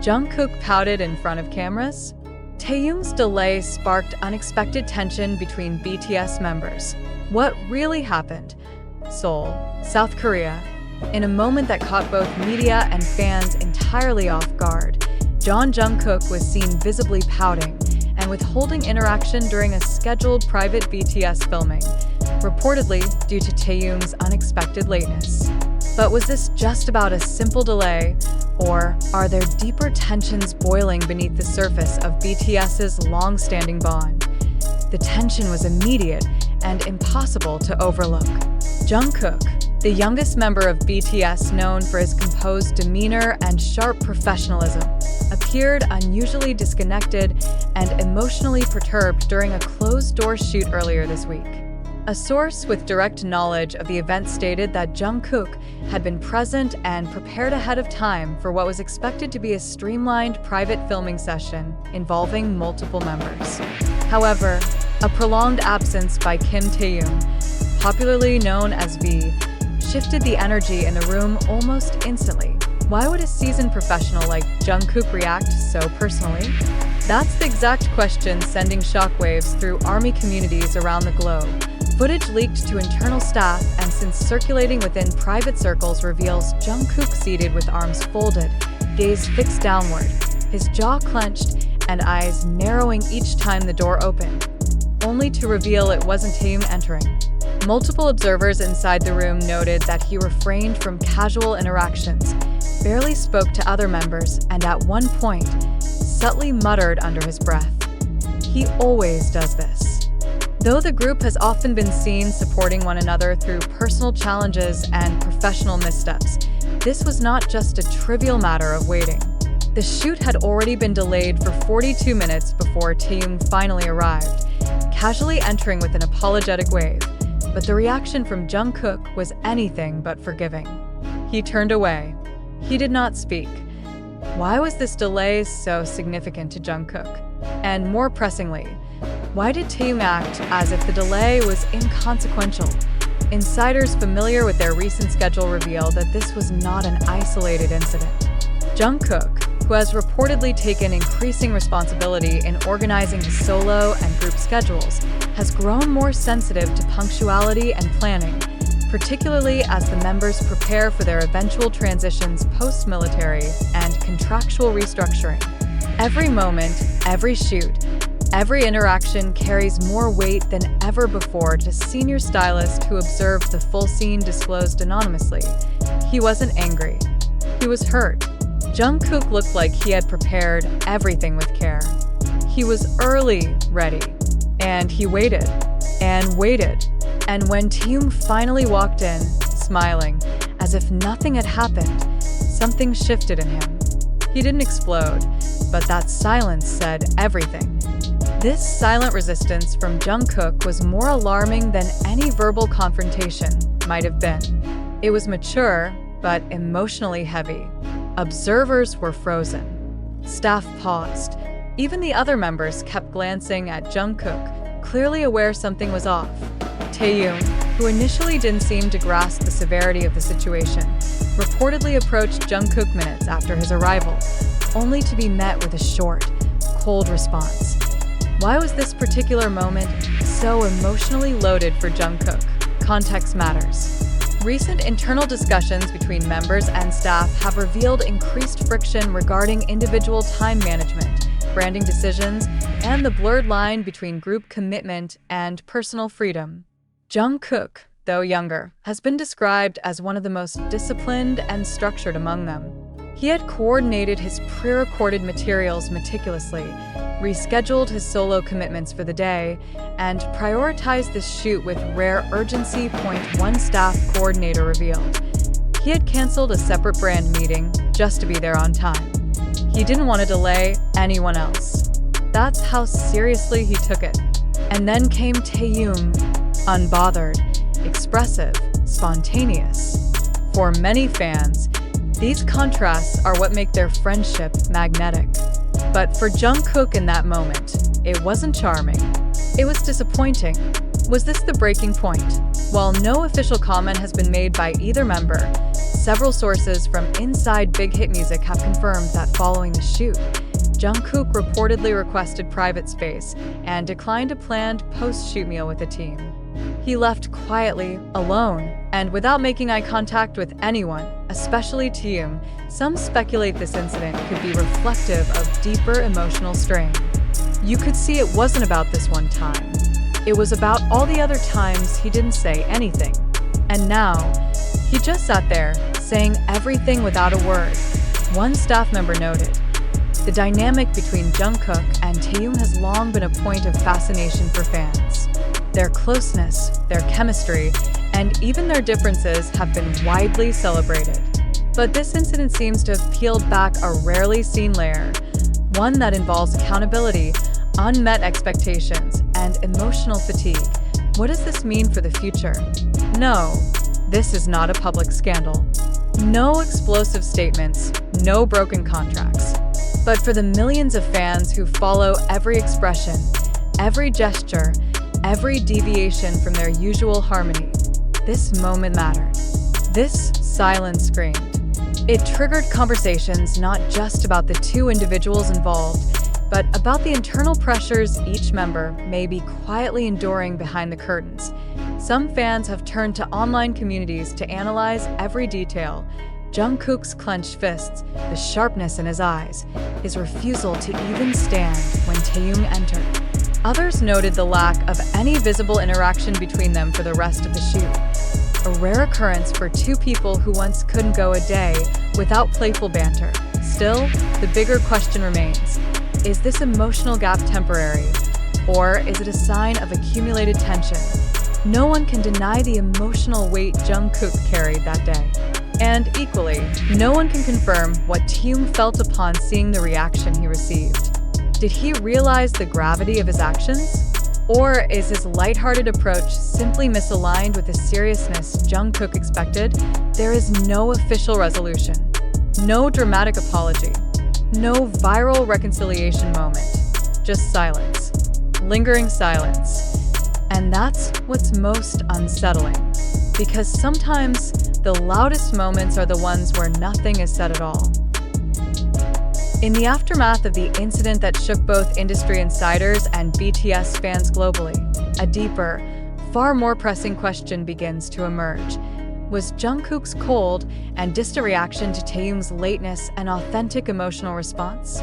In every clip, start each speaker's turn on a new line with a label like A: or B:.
A: Jungkook pouted in front of cameras. Taehyung's delay sparked unexpected tension between BTS members. What really happened? Seoul, South Korea. In a moment that caught both media and fans entirely off guard, Jungkook was seen visibly pouting and withholding interaction during a scheduled private BTS filming, reportedly due to Taehyung's unexpected lateness. But was this just about a simple delay, or are there deeper tensions boiling beneath the surface of BTS'S long-standing bond? The tension was immediate and impossible to overlook. Jungkook, the youngest member of BTS known for his composed demeanor and sharp professionalism, appeared unusually disconnected and emotionally perturbed during a closed-door shoot earlier this week. A source with direct knowledge of the event stated that Jungkook had been present and prepared ahead of time for what was expected to be a streamlined private filming session involving multiple members. However, a prolonged absence by Kim Taehyung, popularly known as V, shifted the energy in the room almost instantly. Why would a seasoned professional like Jungkook react so personally? That's the exact question sending shockwaves through ARMY communities around the globe. Footage leaked to internal staff and since circulating within private circles reveals Jungkook seated with arms folded, gaze fixed downward, his jaw clenched, and eyes narrowing each time the door opened, only to reveal it wasn't him entering. Multiple observers inside the room noted that he refrained from casual interactions, barely spoke to other members, and at one point, subtly muttered under his breath. He always does this. Though the group has often been seen supporting one another through personal challenges and professional missteps, this was not just a trivial matter of waiting. The shoot had already been delayed for 42 minutes before Taehyung finally arrived, casually entering with an apologetic wave, but the reaction from Jungkook was anything but forgiving. He turned away. He did not speak. Why was this delay so significant to Jungkook? And more pressingly, why did Taehyung act as if the delay was inconsequential? Insiders familiar with their recent schedule reveal that this was not an isolated incident. Jungkook, who has reportedly taken increasing responsibility in organizing his solo and group schedules, has grown more sensitive to punctuality and planning, particularly as the members prepare for their eventual transitions post-military and contractual restructuring. Every moment, every shoot, every interaction carries more weight than ever before to senior stylists who observed the full scene disclosed anonymously. He wasn't angry. He was hurt. Jungkook looked like he had prepared everything with care. He was early ready, and he waited, and waited. And when Taehyung finally walked in, smiling, as if nothing had happened, something shifted in him. He didn't explode, but that silence said everything. This silent resistance from Jungkook was more alarming than any verbal confrontation might have been. It was mature, but emotionally heavy. Observers were frozen. Staff paused. Even the other members kept glancing at Jungkook, clearly aware something was off. Taehyung, who initially didn't seem to grasp the severity of the situation, reportedly approached Jungkook minutes after his arrival, only to be met with a short, cold response. Why was this particular moment so emotionally loaded for Jungkook? Context matters. Recent internal discussions between members and staff have revealed increased friction regarding individual time management, branding decisions, and the blurred line between group commitment and personal freedom. Jungkook, though younger, has been described as one of the most disciplined and structured among them. He had coordinated his pre-recorded materials meticulously, rescheduled his solo commitments for the day, and prioritized this shoot with rare urgency. One staff coordinator revealed. He had canceled a separate brand meeting just to be there on time. He didn't want to delay anyone else. That's how seriously he took it. And then came Taehyung, unbothered, expressive, spontaneous. For many fans, these contrasts are what make their friendship magnetic. But for Jungkook in that moment, it wasn't charming. It was disappointing. Was this the breaking point? While no official comment has been made by either member, Several sources from inside Big Hit Music have confirmed that following the shoot, Jungkook reportedly requested private space and declined a planned post-shoot meal with the team. He left quietly, alone, and without making eye contact with anyone, especially Taehyung. Some speculate this incident could be reflective of deeper emotional strain. You could see it wasn't about this one time. It was about all the other times he didn't say anything. And now, he just sat there, saying everything without a word. One staff member noted, "The dynamic between Jungkook and Taehyung has long been a point of fascination for fans. Their closeness, their chemistry, and even their differences have been widely celebrated. But this incident seems to have peeled back a rarely seen layer, one that involves accountability, unmet expectations, and emotional fatigue. What does this mean for the future? No, this is not a public scandal. No explosive statements, no broken contracts. But for the millions of fans who follow every expression, every gesture, every deviation from their usual harmony, this moment mattered. This silence screamed. It triggered conversations not just about the two individuals involved, but about the internal pressures each member may be quietly enduring behind the curtains. Some fans have turned to online communities to analyze every detail. Jungkook's clenched fists, the sharpness in his eyes, his refusal to even stand when Taehyung entered. Others noted the lack of any visible interaction between them for the rest of the shoot, a rare occurrence for two people who once couldn't go a day without playful banter. Still, the bigger question remains, is this emotional gap temporary, or is it a sign of accumulated tension? No one can deny the emotional weight Jungkook carried that day. And equally, no one can confirm what Taehyung felt upon seeing the reaction he received. Did he realize the gravity of his actions? Or is his lighthearted approach simply misaligned with the seriousness Jungkook expected? There is no official resolution, no dramatic apology, no viral reconciliation moment, just silence, lingering silence. And that's what's most unsettling, because sometimes the loudest moments are the ones where nothing is said at all. In the aftermath of the incident that shook both industry insiders and BTS fans globally, a deeper, far more pressing question begins to emerge. Was Jungkook's cold and distant reaction to Taehyung's lateness an authentic emotional response?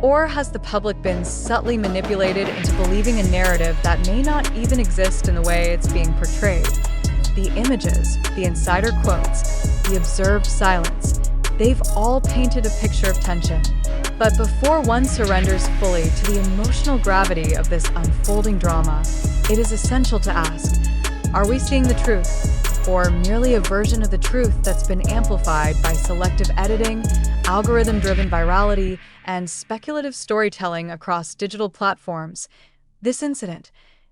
A: Or has the public been subtly manipulated into believing a narrative that may not even exist in the way it's being portrayed? The images, the insider quotes, the observed silence, they've all painted a picture of tension. But before one surrenders fully to the emotional gravity of this unfolding drama, it is essential to ask, are we seeing the truth, or merely a version of the truth that's been amplified by selective editing, algorithm-driven virality, and speculative storytelling across digital platforms? This incident,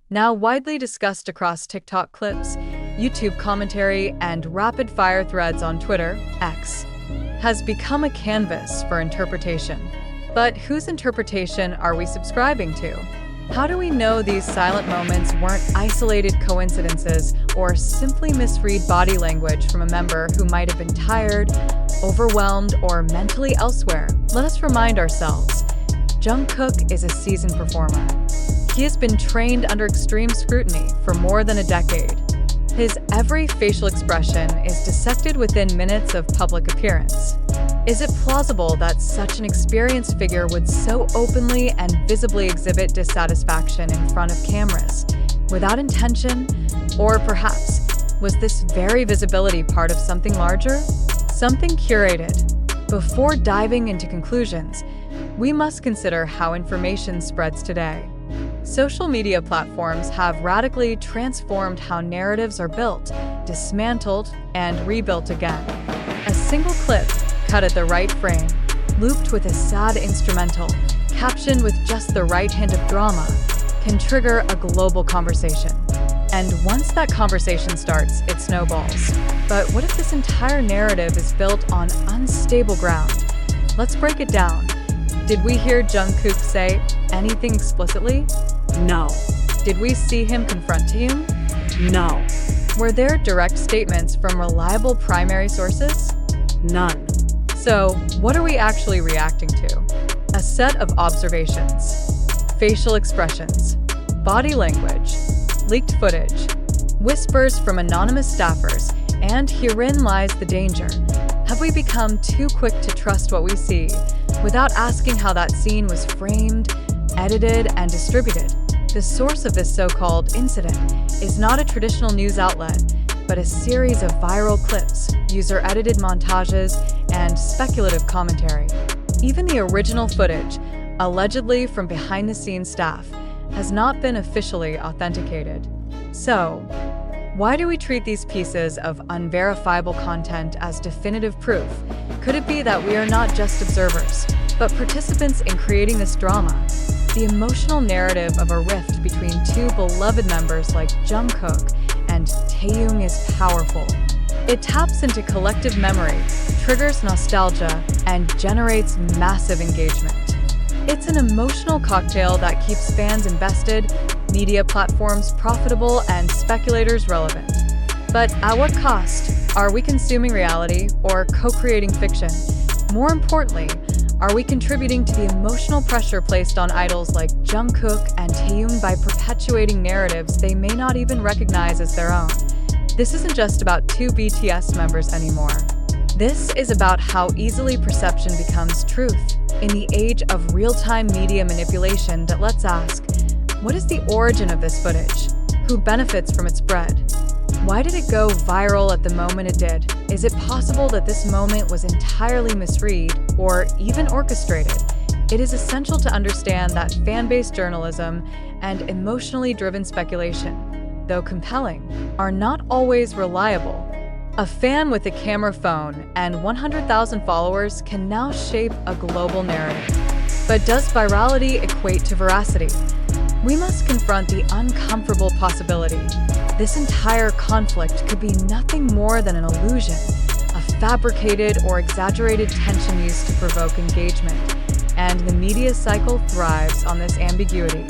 A: now widely discussed across TikTok clips, YouTube commentary, and rapid-fire threads on Twitter, X, has become a canvas for interpretation. But whose interpretation are we subscribing to? How do we know these silent moments weren't isolated coincidences or simply misread body language from a member who might have been tired, overwhelmed, or mentally elsewhere? Let us remind ourselves, Jungkook is a seasoned performer. He has been trained under extreme scrutiny for more than a decade. His every facial expression is dissected within minutes of public appearance. Is it plausible that such an experienced figure would so openly and visibly exhibit dissatisfaction in front of cameras, without intention? Or perhaps, was this very visibility part of something larger? Something curated? Before diving into conclusions, we must consider how information spreads today. Social media platforms have radically transformed how narratives are built, dismantled, and rebuilt again. A single clip, cut at the right frame, looped with a sad instrumental, captioned with just the right hint of drama, can trigger a global conversation. And once that conversation starts, it snowballs. But what if this entire narrative is built on unstable ground? Let's break it down. Did we hear Jungkook say anything explicitly?
B: No.
A: Did we see him confront Taehyung?
B: No.
A: Were there direct statements from reliable primary sources?
B: None.
A: So, what are we actually reacting to? A set of observations, facial expressions, body language, leaked footage, whispers from anonymous staffers, and herein lies the danger. Have we become too quick to trust what we see without asking how that scene was framed, edited, and distributed? The source of this so-called incident is not a traditional news outlet, but a series of viral clips, user-edited montages, and speculative commentary. Even the original footage, allegedly from behind-the-scenes staff, has not been officially authenticated. So, why do we treat these pieces of unverifiable content as definitive proof? Could it be that we are not just observers, but participants in creating this drama? The emotional narrative of a rift between two beloved members like Jungkook and Taehyung is powerful. It taps into collective memory, triggers nostalgia, and generates massive engagement. It's an emotional cocktail that keeps fans invested, media platforms profitable, and speculators relevant. But at what cost? Are we consuming reality or co-creating fiction? More importantly, are we contributing to the emotional pressure placed on idols like Jungkook and Taehyung by perpetuating narratives they may not even recognize as their own? This isn't just about two BTS members anymore. This is about how easily perception becomes truth. In the age of real-time media manipulation, let's ask, what is the origin of this footage? Who benefits from its spread? Why did it go viral at the moment it did? Is it possible that this moment was entirely misread or even orchestrated? It is essential to understand that fan-based journalism and emotionally driven speculation, though compelling, are not always reliable. A fan with a camera phone and 100,000 followers can now shape a global narrative. But does virality equate to veracity? We must confront the uncomfortable possibility. This entire conflict could be nothing more than an illusion, a fabricated or exaggerated tension used to provoke engagement. And the media cycle thrives on this ambiguity.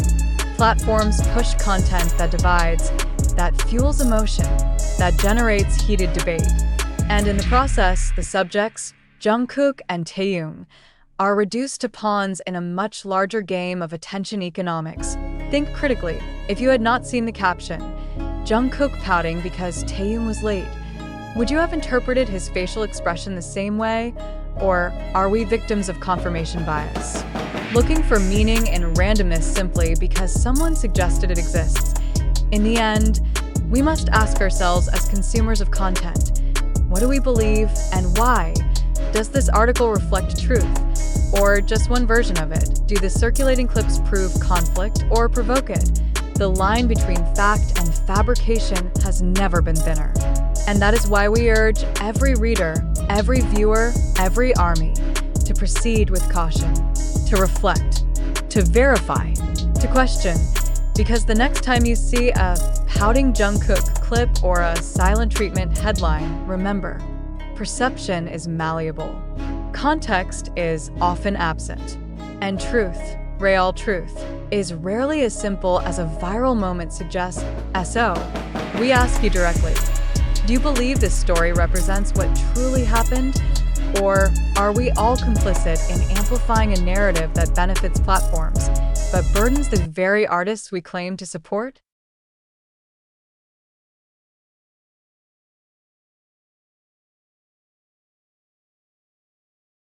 A: Platforms push content that divides, that fuels emotion, that generates heated debate. And in the process, the subjects, Jungkook and Taehyung, are reduced to pawns in a much larger game of attention economics. Think critically. If you had not seen the caption, Jungkook pouting because Taehyung was late, would you have interpreted his facial expression the same way? Or are we victims of confirmation bias? Looking for meaning in randomness simply because someone suggested it exists. In the end, we must ask ourselves as consumers of content, what do we believe and why? Does this article reflect truth, or just one version of it? Do the circulating clips prove conflict or provoke it? The line between fact and fabrication has never been thinner. And that is why we urge every reader, every viewer, every army to proceed with caution, to reflect, to verify, to question. Because the next time you see a pouting Jungkook clip or a silent treatment headline, remember, perception is malleable. Context is often absent. And truth, real truth, is rarely as simple as a viral moment suggests. So, we ask you directly, do you believe this story represents what truly happened? Or are we all complicit in amplifying a narrative that benefits platforms, but burdens the very artists we claim to support?